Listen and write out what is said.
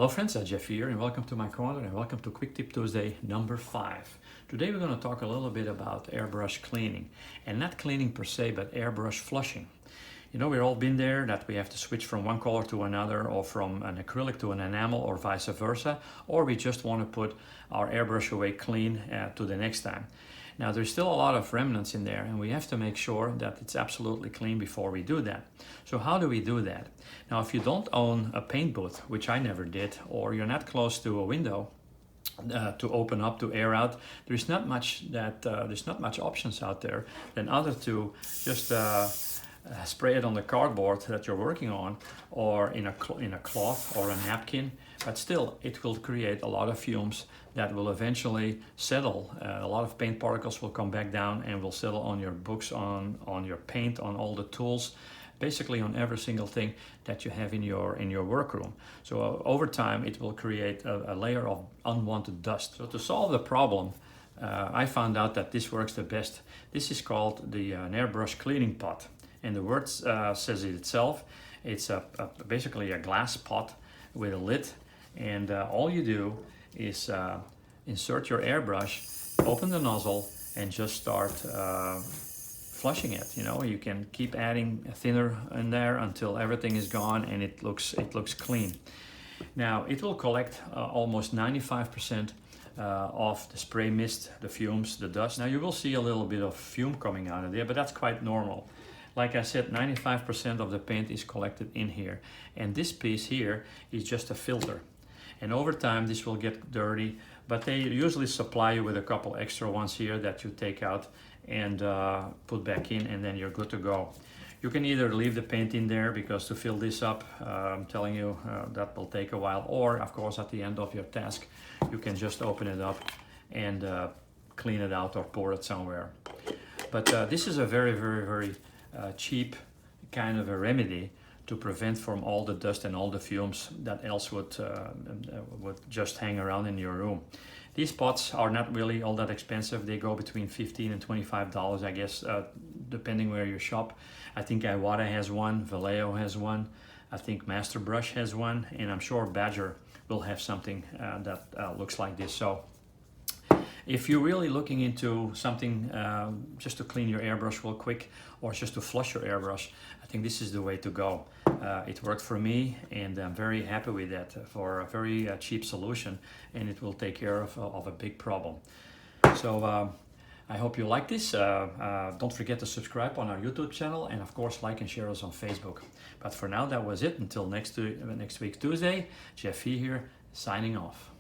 Hello friends, Jeff here and welcome to my corner and welcome to Quick Tip Tuesday number 5. Today we're going to talk a little bit about airbrush cleaning, and not cleaning per se, but airbrush flushing. You know, we've all been there that we have to switch from one color to another, or from an acrylic to an enamel, or vice versa, or we just want to put our airbrush away clean to the next time. Now there's still a lot of remnants in there and we have to make sure that it's absolutely clean before we do that. So how do we do that? Now if you don't own a paint booth, which I never did, or you're not close to a window to open up, to air out, there's not much options out there than other to just spray it on the cardboard that you're working on, or in a cloth or a napkin, but still it will create a lot of fumes that will eventually settle. A lot of paint particles will come back down and will settle on your books, on your paint, on all the tools, basically on every single thing that you have in your workroom. So over time it will create a layer of unwanted dust. So to solve the problem, I found out that this works the best. This is called an airbrush cleaning pot. And the word says it itself. It's basically a glass pot with a lid, and all you do is insert your airbrush, open the nozzle, and just start flushing it. You know, you can keep adding thinner in there until everything is gone and it looks clean. Now it will collect almost 95% of the spray mist, the fumes, the dust. Now you will see a little bit of fume coming out of there, but that's quite normal. Like I said, 95% of the paint is collected in here. And this piece here is just a filter. And over time this will get dirty, but they usually supply you with a couple extra ones here that you take out and put back in, and then you're good to go. You can either leave the paint in there, because to fill this up, I'm telling you, that will take a while. Or of course at the end of your task, you can just open it up and clean it out or pour it somewhere. But this is a very cheap kind of a remedy to prevent from all the dust and all the fumes that else would just hang around in your room. These pots are not really all that expensive. They go between $15 and $25, I guess, depending where you shop. I think Iwata has one, Vallejo has one, I think Master Brush has one, and I'm sure Badger will have something that looks like this. So if you're really looking into something just to clean your airbrush real quick, or just to flush your airbrush, I think this is the way to go. It worked for me and I'm very happy with that for a very cheap solution, and it will take care of a big problem. So I hope you like this. Don't forget to subscribe on our YouTube channel, and of course like and share us on Facebook. But for now, that was it. Until next week Tuesday, Jeff here, signing off.